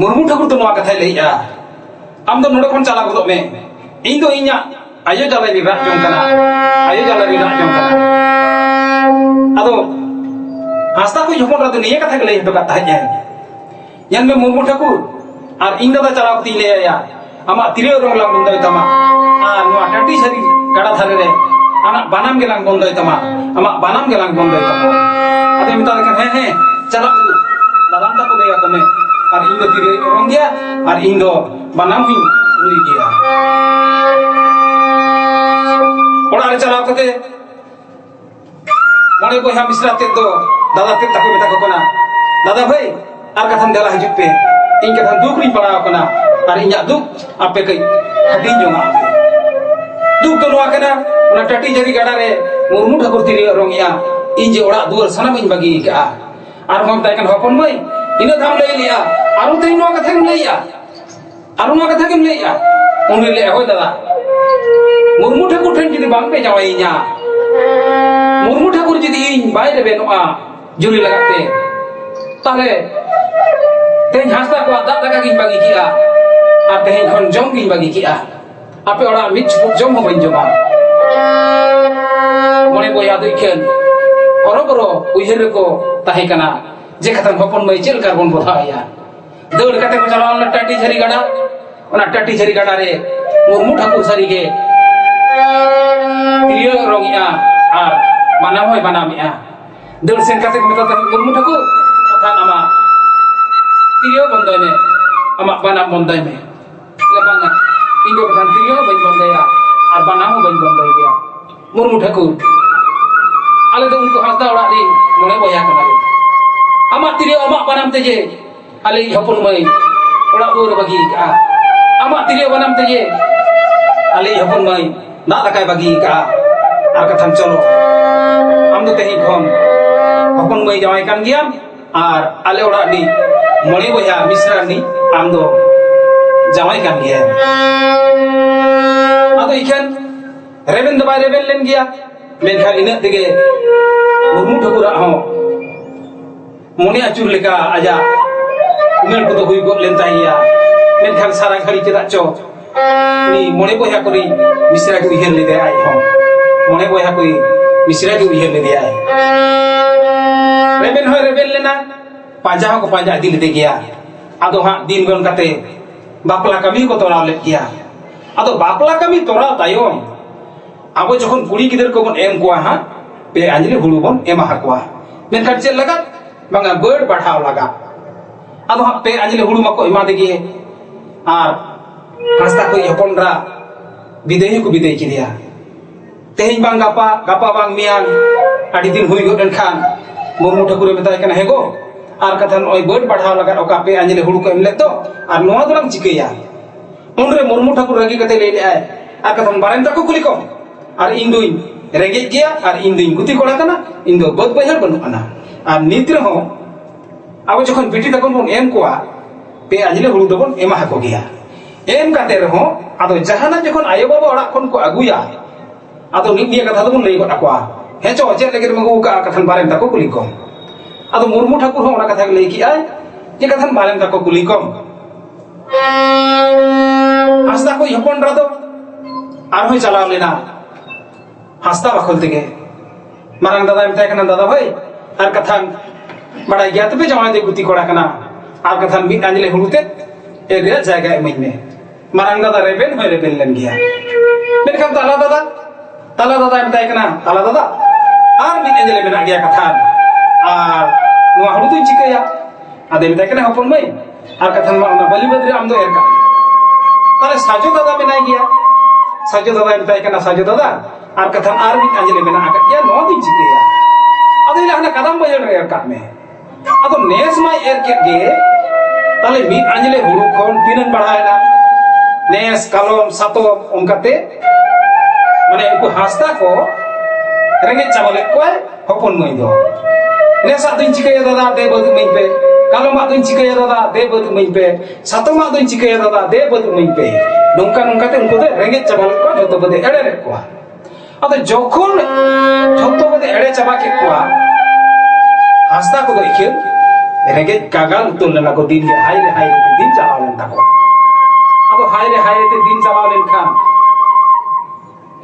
मुर्मू ठाकुर तो नवा कथा लैया आम दो नोडे खन चला गदो में इन दो इnya ayo jalai ni rak jong kana ayo jalai ni rak jong kana ado hasta ko jokon rado niya katha lay to katha ya yan me Murmu Thakur ar इन दादा चला कती ले या ama tiriyo rong lang bondoi tama nuwa tati sari gada thare re ana banam gelang bondoi tama ama banam gelang bondoi tama ado mita dekan he chala dalam ta ko leya kome ar इन दो tiriyo rong dia ar इन दो banam hi nui dia orang chala kate mone boya misra te do dada te tako meta ko kana dada bhai ar katham dela hijuk pe in katham duk ri pada kana ar inya duk ape kai hati jonga duk to noa kana ona tati jari gada re Murmu Thakur tiriyo rong ya in je orak duar sanam in bagi ka ar hom tai kan hopon mai ina dham lei liya aru tai noa katha lei ya aru noa katha lei ya unri le hoy dada Murmu Thakur ठेन जदि बांग पे जावाइnya Murmu Thakur जदि in by रे बेनोआ जुली लगाते ताले तेन हास्ता को दा दाका गिन बागी किया आ तेन खन जम गिन बागी किया आपे ओड़ा मिच जम हो बन जमा मने बोया दुइखेन हरो उइहेर को ताहे कना जे खतन हपन मै चेल कार्बन बोधाया दौड़ कते को चलावन टाटी झरी गाडा ओना टाटी झरी गाडा रे Murmu ठाकुर सारी के tiriyo rongia ar banam hoy banamia deur sen kate meta Murmu Thakur katha nama tiriyo bondoi me ama banam bondoi me lebanga indo kathan tiriyo bain bondoi ya ar banam bain bondoi ya Murmu Thakur ale do unko hasda orak din mone boya kana ama tiriyo ama banam te je ale hopon mai orak duar bagi ka ama tiriyo banam te je ale hopon mai na takai bagi ka ar katham cholo am do tehi khon hopon mai jawai kan giam ar ale orak ni mone boya misra ni am do jawai kan giam ado ikan reben do bay reben len gia menkhan ina tege Murmu Thakur ho mone acur leka aja umel ko do hui go len taiya menkhan sara ghari cheda cho ni mone boya kori misra ki uher le de ai ho mone boya koi misra ki uher le de ai reben hoy reben lena panja ko panja dil de gya ado ha din gon kate bapla kami ko tora le gya ado bapla kami tora tayom abo jokhon kuri gider ko bon em kwa ha pe anjli hulu bon ema ha kwa menkhan chel laga banga bird badhaw laga ado ha pe anjli hulu mako ema de gye ar hasta ko yaponra bidai ko bidai kidia tehin bang gapa bang mian adi din hui go den khan Murmu Thakur metai kana hego ar kathan oi bird badhaw laga oka pe anjli hulu ko emle to ar noa dolang chikeya unre Murmu Thakur ragi kate le le ai ar kathan baren ta ko kuli kom ar induin rege gya ar induin guti kola kana indo bod bayar banu ana ar nitre ho abo jokhon biti takon bon em koa pe anjli hulu do bon ema ha ko gya em kate reho ado jahana jokhon ayo baba orak kon ko aguya ado nit dia katha do bon lei got akwa hecho je legir magu ka kathan baren ta ko kuli kom ado Murmu Thakur ho ona katha lei ki ai je kathan baren ta ko kuli kom hasta ko hopon rado ar hoy chala lena hasta bakol tege marang dada metai kana dada bhai ar kathan bada gya tabe jawai de guti kora kana ar kathan mi anjle hulute e re jayga emai me marang dada reben hoy reben len gya menkhan tala dada metai kana tala dada ar mi anjle bena gya kathan ar nuwa hulu tun chikaya ade metai kana hopon mai ar kathan ma ona bali badre am do erka tale sajo dada benai gya sajo dada metai kana sajo dada ar kathan ar mi anjle bena akat ya no din chikeya ado ila hana kadam bajar er kat me ado nes mai er ke ge tale mi anjle hulu khon tinan badhaena nes kalom satom onkate mane unku hasta ko renge chabale ko hopon mai do nes adin chikeya dada de bodu mai pe kalom adin chikeya dada de bodu mai pe satom adin chikeya dada de bodu mai pe nongka nongkate unku de renge chabale ko joto bode ere re ko ado jokhon joto bode ere chaba ke ko hasta ko do ikhen rege gagal utul lena ko din ge hai re din chalao len takwa ado hai re te din chalao len khan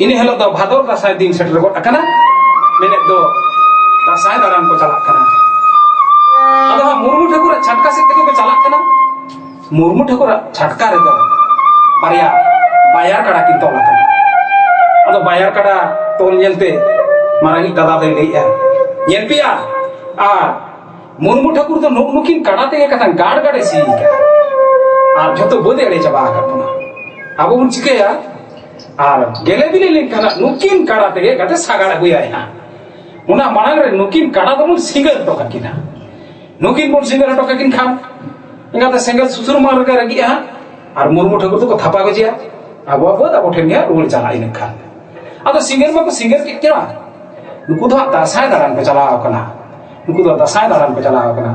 ini helo do bhador dasai din setter got akana menek do dasai daran ko chalak kana ado ha murmu Thakur छटका से को chalak kana murmu Thakur छटका re do baria bayar kada kin tol akana ado bayar kada tol nyelte marani dada de leya nyelpia murmu Thakur तो नुकिन kada te kata gad gade si ar joto bode ade chaba akapuna abo bun chikeya ar gele bile len kana nukin kada te kata sagara guya ya una manang re nukin kada to mun single to kakina nukin mun single to kakin kham ingata single susur mar ga ragi ha ar murmu Thakur to ko thapa gojia abo abo then ya rul chala in khan ado single ma ko single ke kira nuku to ta sai daran ko chala kana nuku to ta sai daran ko chala kana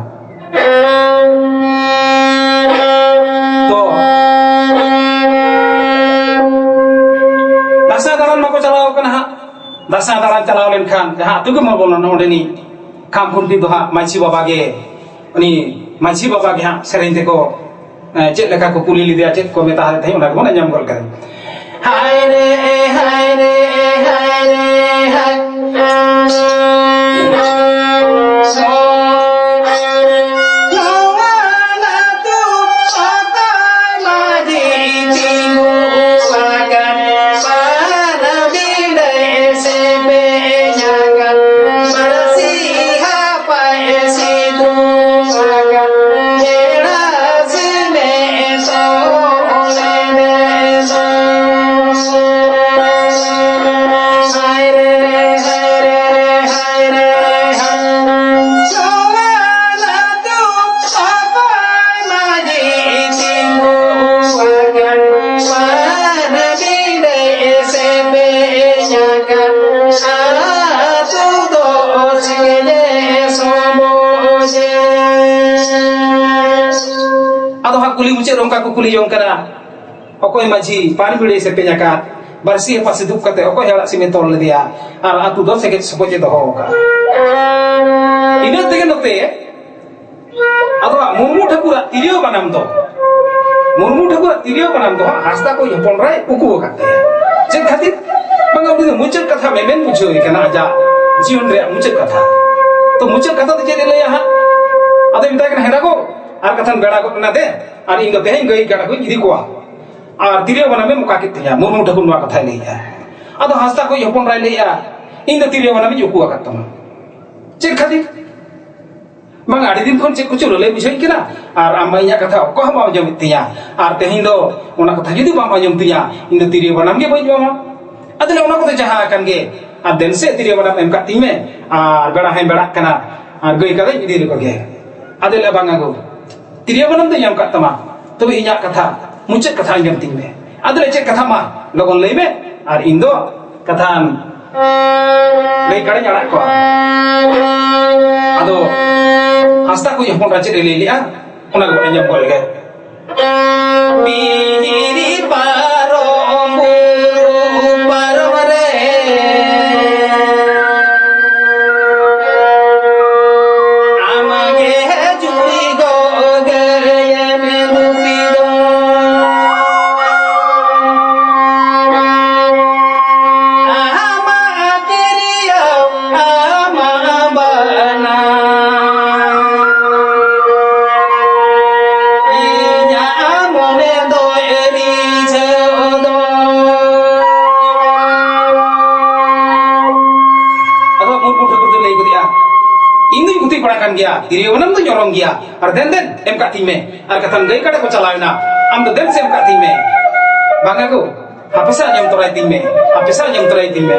to dasar daran ma ko chala kana ha dasar daran chala len khan jaha tu ke mo bolon node ni kam kunti do ha machi baba ge ni machi baba ge ha serein te ko chet leka ko kuli li dia chet ko meta ha thai ona ko na nyam gol kare hai re hai re hai re hai kuli buce rongka ko kuli jong kana okoy maji pan bide se penyaka barsi pas duk kate okoy hala sime tol dia ar atu do seket sopoje do hoka ina tege note ado murmu Thakur तिरियो banam do murmu Thakur तिरियो banam do hasta ko yapon rai uku kate jen khatir bangam du mucet katha memen buchoi kana aja jion re mucet katha to mucet katha de jere leya ha ado mita kana hera ko ar kathan beda ko na de ar ingo tehin gai gada ko idi ko ar tirio baname muka kitya murmu Thakur no katha leya ado hasta ko yapon rai leya ingo tirio baname juku akatama jen khatir bang adi din kon cek kucul le bisoi kira ar amainya katha ko ma jom tiya ar tehin do ona katha judi bang jom tiya ingo tirio banam ge boi joma adle ona ko jaha kan ge ar den se tirio banam em ka time ar beda hai beda kana ar gai kada idi ko ge adle bang ago tirio banam do nyam katama tobe inya katha mucet katha jom time adle cek katha ma logon leibe ar indo kathan lei kada nyala ko ado hasta ko yapon rache le liya ona ko nyam gol ge pihiri paro buru paro re amage juri go ge me dupi do ama kiriya ama bana kan gya tirio banam to nyorong gya ar den em ka time ar kathan gai kada ko chalawna am to den sem ka time banga ko hapesa jam torai time hapesa jam torai time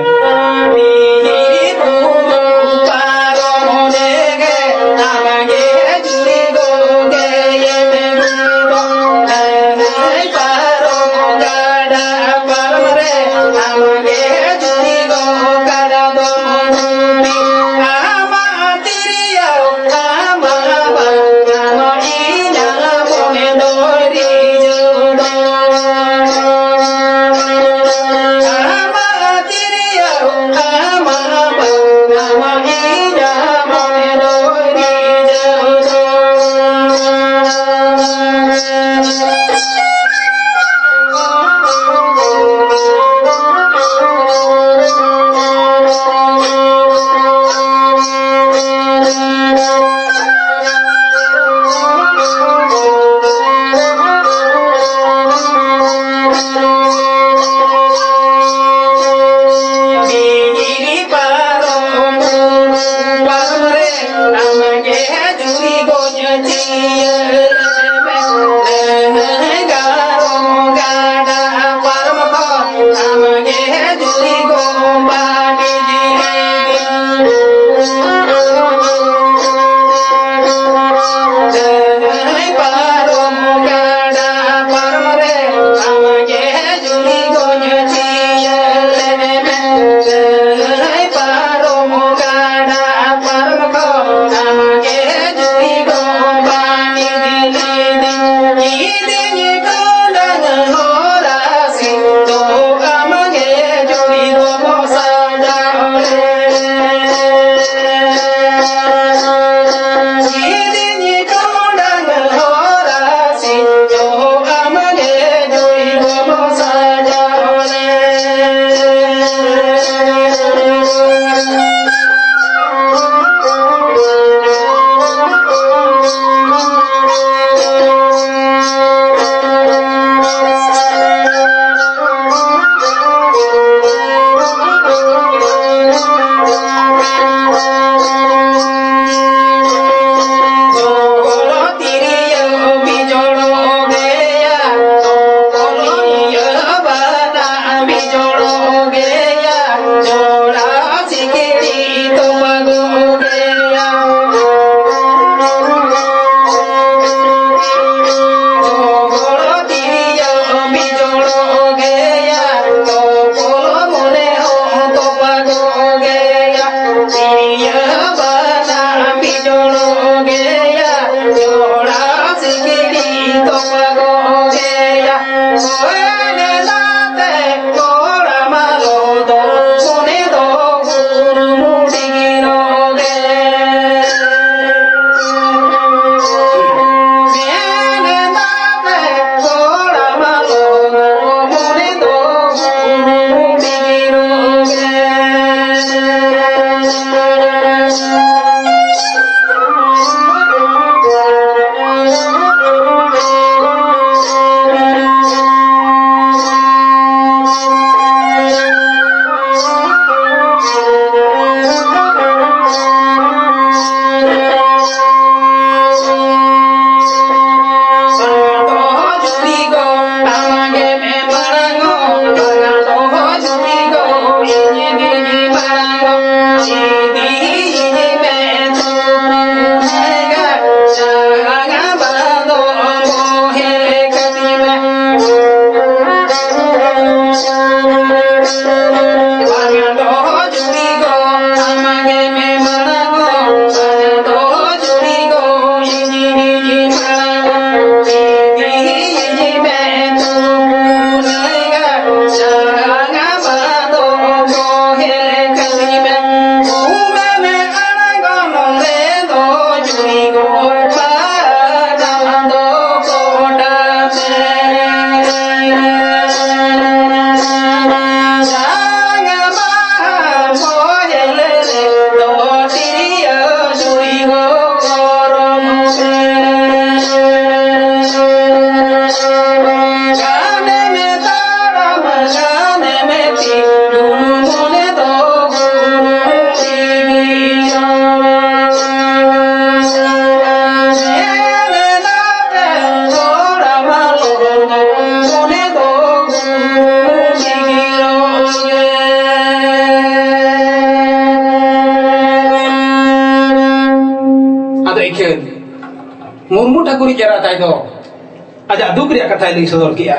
Murmu Thakur जरा ताई दो आजा दुख रे कथा लई सदर किया